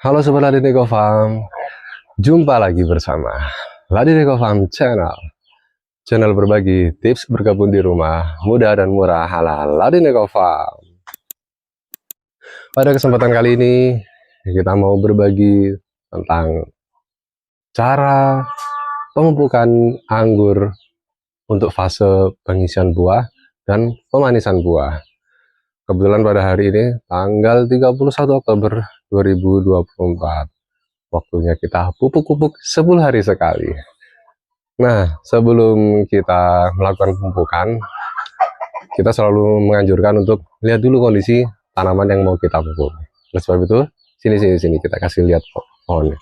Halo Sobat Ladineko Farm, jumpa lagi bersama Ladineko Farm Channel. Channel berbagi tips berkebun di rumah, mudah dan murah ala Ladineko Farm. Pada kesempatan kali ini, kita mau berbagi tentang cara pemupukan anggur untuk fase pengisian buah dan pemanisan buah. Kebetulan pada hari ini, tanggal 31 Oktober 2024. Waktunya kita pupuk-pupuk 10 hari sekali. Nah, sebelum kita melakukan pemupukan, kita selalu menganjurkan untuk lihat dulu kondisi tanaman yang mau kita pupuk. Oleh sebab itu, sini kita kasih lihat pohonnya.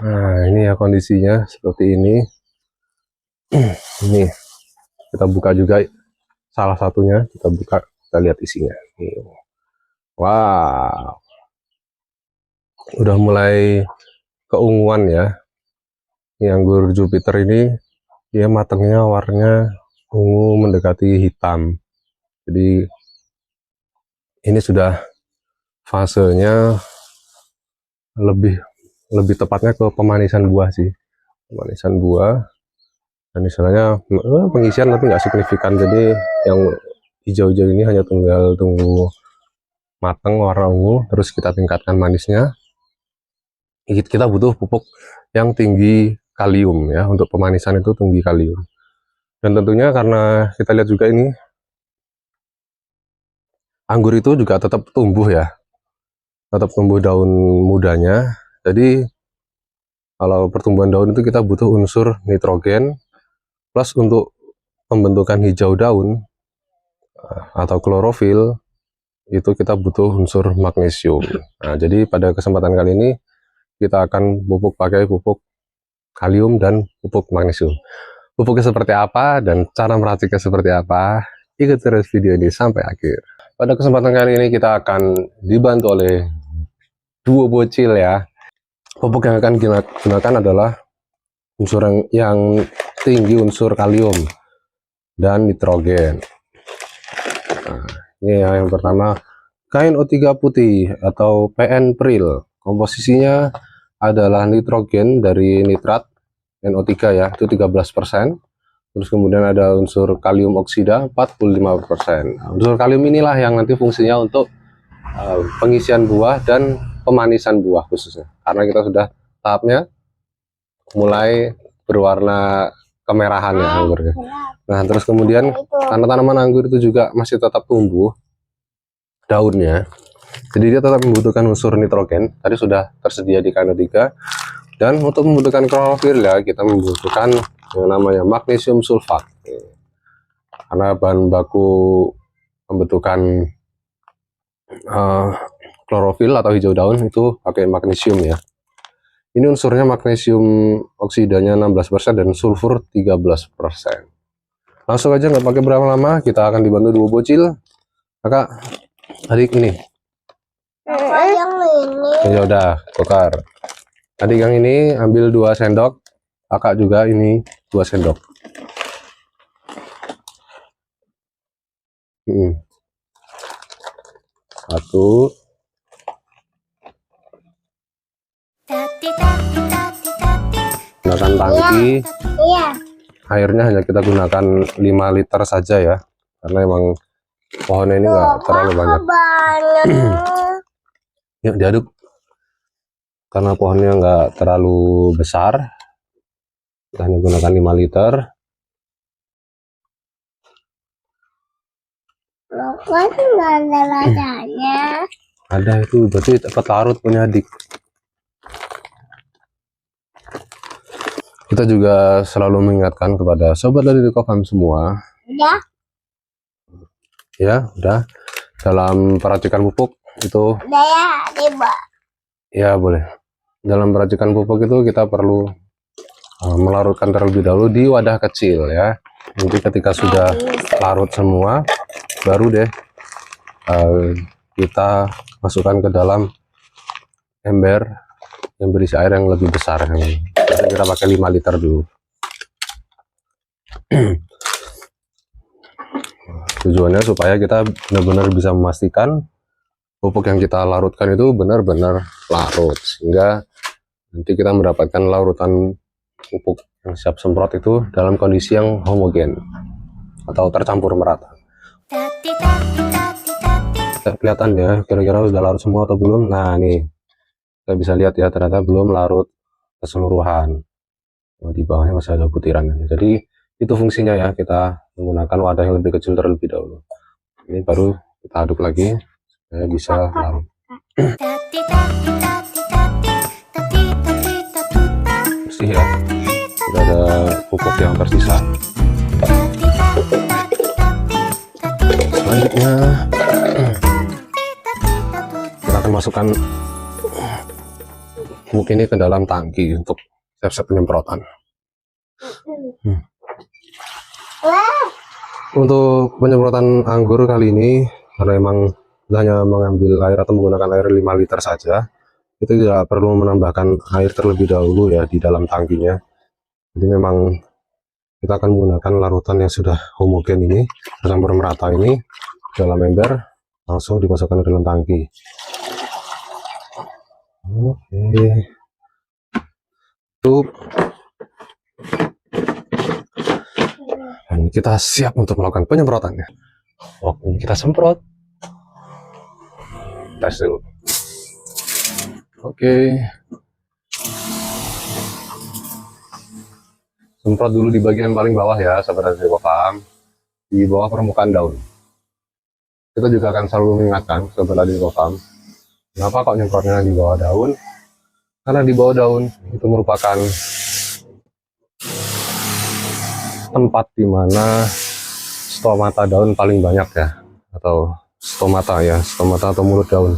Nah, ini ya kondisinya seperti ini. Ini kita buka juga salah satunya, kita buka, kita lihat isinya. Wow, udah mulai keunguan ya. Ini anggur Jupiter ini, dia matangnya warnanya ungu mendekati hitam. Jadi ini sudah fasenya lebih tepatnya ke pemanisan buah sih, pemanisan buah. Dan istilahnya pengisian tapi nggak signifikan, jadi yang hijau-hijau ini hanya tinggal tunggu matang warna ungu, terus kita tingkatkan manisnya. Kita butuh pupuk yang tinggi kalium ya, untuk pemanisan itu tinggi kalium. Dan tentunya karena kita lihat juga ini anggur itu juga tetap tumbuh ya, tetap tumbuh daun mudanya. Jadi kalau pertumbuhan daun itu kita butuh unsur nitrogen, plus untuk pembentukan hijau daun atau klorofil itu kita butuh unsur magnesium. Nah, jadi pada kesempatan kali ini kita akan pakai pupuk kalium dan pupuk magnesium. Pupuknya seperti apa dan cara meraciknya seperti apa, ikuti terus video ini sampai akhir. Pada kesempatan kali ini kita akan dibantu oleh duo bocil ya. Pupuk yang akan kita gunakan adalah unsur yang tinggi unsur kalium dan nitrogen. Nah, ini yang pertama, kain O3 putih atau PN Pril. Komposisinya adalah nitrogen dari nitrat NO3 ya, itu 13%. Terus kemudian ada unsur kalium oksida 45%. Nah, unsur kalium inilah yang nanti fungsinya untuk pengisian buah dan pemanisan buah khususnya. Karena kita sudah tahapnya mulai berwarna kemerahan ya anggurnya. Nah, terus kemudian karena tanaman anggur itu juga masih tetap tumbuh daunnya, jadi dia tetap membutuhkan unsur nitrogen. Tadi sudah tersedia di KNO3. Dan untuk membutuhkan klorofil ya, kita membutuhkan yang namanya magnesium sulfat. Karena bahan baku pembentukan klorofil atau hijau daun itu pakai magnesium ya. Ini unsurnya magnesium oksidanya 16% dan sulfur 13%. Langsung aja, nggak pakai berapa lama, kita akan dibantu dua bocil. Kakak, adik ini. Yang ini. Ya udah, tukar. Adik yang ini ambil 2 sendok, kakak juga ini 2 sendok. Satu. Gunakan tangki. Iya. Airnya hanya kita gunakan 5 liter saja ya, karena emang pohonnya ini nggak terlalu banyak. Yuk diaduk. Karena pohonnya nggak terlalu besar, kita hanya gunakan 5 liter. Loh, kan nggak ada rasanya. Ada itu, berarti cepat larut punya adik. Kita juga selalu mengingatkan kepada sobat Ladineko Farm semua. Udah. Ya, udah. Dalam peracikan pupuk itu. Udah ya, tiba. Ya, boleh. Dalam peracikan pupuk itu kita perlu melarutkan terlebih dahulu di wadah kecil ya. Nanti ketika sudah larut semua, baru deh kita masukkan ke dalam ember yang berisi air yang lebih besar. Kita pakai 5 liter dulu. Tujuannya supaya kita benar-benar bisa memastikan pupuk yang kita larutkan itu benar-benar larut, sehingga nanti kita mendapatkan larutan pupuk yang siap semprot itu dalam kondisi yang homogen atau tercampur merata. Kelihatan ya kira-kira udah larut semua atau belum. Nah nih kita bisa lihat ya, ternyata belum larut keseluruhan. Di bawahnya masih ada butiran. Jadi itu fungsinya ya, kita menggunakan wadah yang lebih kecil terlebih dahulu. Ini baru kita aduk lagi supaya bisa larut. Bersih ya, sudah ada pupuk yang tersisa. Selanjutnya kita akan masukkan pupuk ini ke dalam tangki untuk siap-siap penyemprotan. Untuk penyemprotan anggur kali ini, karena memang hanya mengambil air atau menggunakan air 5 liter saja, itu tidak perlu menambahkan air terlebih dahulu ya di dalam tangkinya. Jadi memang kita akan menggunakan larutan yang sudah homogen ini, tercampur merata ini dalam ember, langsung dimasukkan ke dalam tangki. Oke. Tutup. Dan kita siap untuk melakukan penyemprotannya. Oke, ini kita semprot. Tes dulu. Oke. Semprot dulu di bagian paling bawah ya, sahabat Adikofarm, di bawah permukaan daun. Kita juga akan selalu mengingatkan sahabat Adikofarm, kenapa kok nyemprotnya di bawah daun? Karena di bawah daun itu merupakan tempat di mana stomata daun paling banyak ya, atau stomata atau mulut daun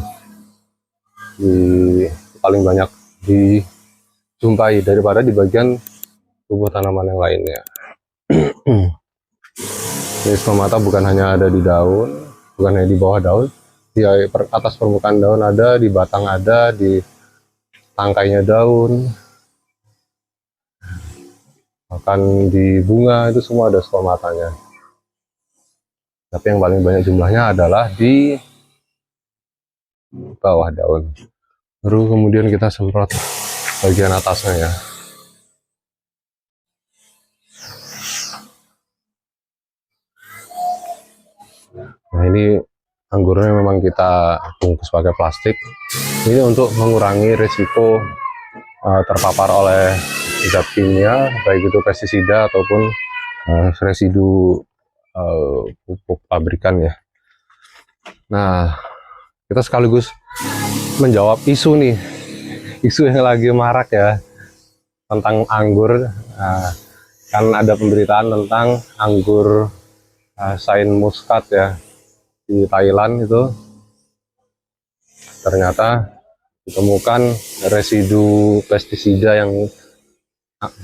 paling banyak dijumpai daripada di bagian tubuh tanaman yang lainnya. Jadi stomata bukan hanya ada di daun, bukan hanya di bawah daun, di atas permukaan daun ada, di batang ada, di tangkainya daun, bahkan di bunga itu semua ada stomatanya. Tapi yang paling banyak jumlahnya adalah di bawah daun. Baru kemudian kita semprot bagian atasnya ya. Nah ini anggurnya memang kita bungkus pakai plastik. Ini untuk mengurangi risiko terpapar oleh zat kimia, baik itu pestisida ataupun residu pupuk pabrikan ya. Nah, kita sekaligus menjawab isu nih, isu yang lagi marak ya tentang anggur. Kan ada pemberitaan tentang anggur Shine Muscat ya di Thailand, itu ternyata ditemukan residu pestisida yang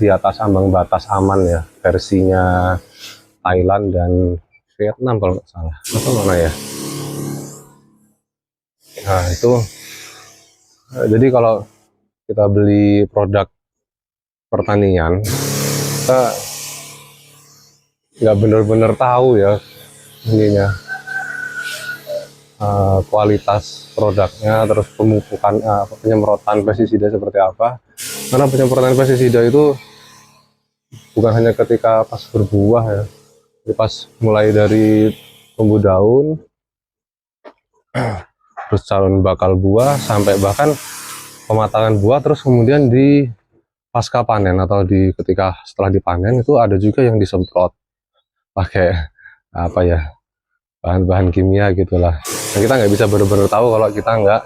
di atas ambang batas aman ya, versinya Thailand dan Vietnam kalau nggak salah, atau mana ya. Nah itu jadi kalau kita beli produk pertanian, kita nggak benar-benar tahu ya ininya, kualitas produknya, terus pemupukan, penyemprotan pestisida seperti apa. Karena penyemprotan pestisida itu bukan hanya ketika pas berbuah ya, jadi pas mulai dari tumbuh daun, terus calon bakal buah, sampai bahkan pematangan buah, terus kemudian di pasca panen atau di ketika setelah dipanen itu ada juga yang disemprot pakai apa ya, bahan-bahan kimia gitulah. Nah, kita nggak bisa benar-benar tahu kalau kita nggak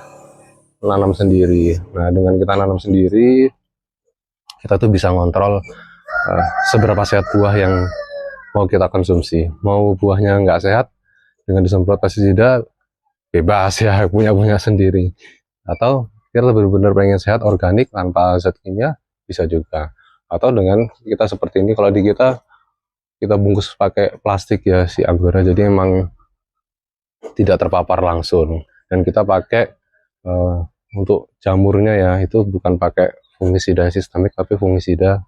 menanam sendiri. Nah dengan kita nanam sendiri, kita tuh bisa ngontrol seberapa sehat buah yang mau kita konsumsi. Mau buahnya nggak sehat, dengan disemprot pestisida bebas ya, punya sendiri. Atau kita benar-benar pengen sehat, organik tanpa zat kimia, bisa juga. Atau dengan kita seperti ini, kalau di kita bungkus pakai plastik ya si anggurnya, jadi emang tidak terpapar langsung. Dan kita pakai untuk jamurnya ya, itu bukan pakai fungisida sistemik, tapi fungisida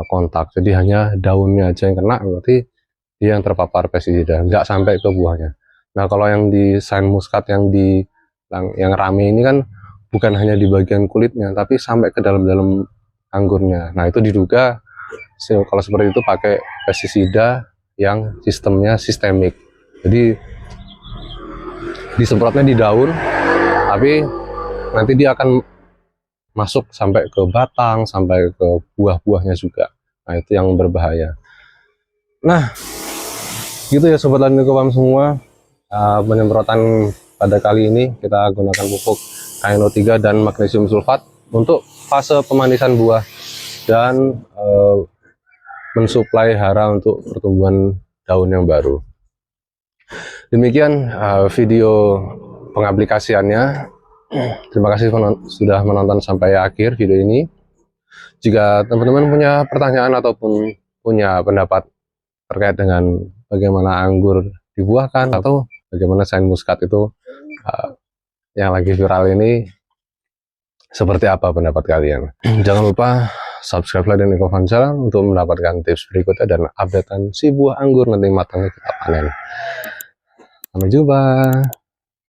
kontak. Jadi hanya daunnya aja yang kena, berarti dia yang terpapar pestisida, nggak sampai ke buahnya. Nah kalau yang di Shine Muscat yang di Yang rame ini kan bukan hanya di bagian kulitnya, tapi sampai ke dalam-dalam anggurnya. Nah, itu diduga kalau seperti itu pakai pestisida yang sistemnya sistemik. Jadi disemprotnya di daun, tapi nanti dia akan masuk sampai ke batang, sampai ke buah-buahnya juga. Nah, itu yang berbahaya. Nah, gitu ya sobat Laninikofarm semua. Penyemprotan pada kali ini kita gunakan pupuk KNO3 dan magnesium sulfat untuk fase pemanisan buah dan mensuplai hara untuk pertumbuhan daun yang baru. Demikian video pengaplikasiannya. Terima kasih sudah menonton sampai akhir video ini. Jika teman-teman punya pertanyaan ataupun punya pendapat terkait dengan bagaimana anggur dibuahkan atau bagaimana sains muskat itu yang lagi viral ini, seperti apa pendapat kalian? Jangan lupa subscribe Laninikofarm channel untuk mendapatkan tips berikutnya dan updatean si buah anggur nanti matangnya kita panen. Sampai jumpa.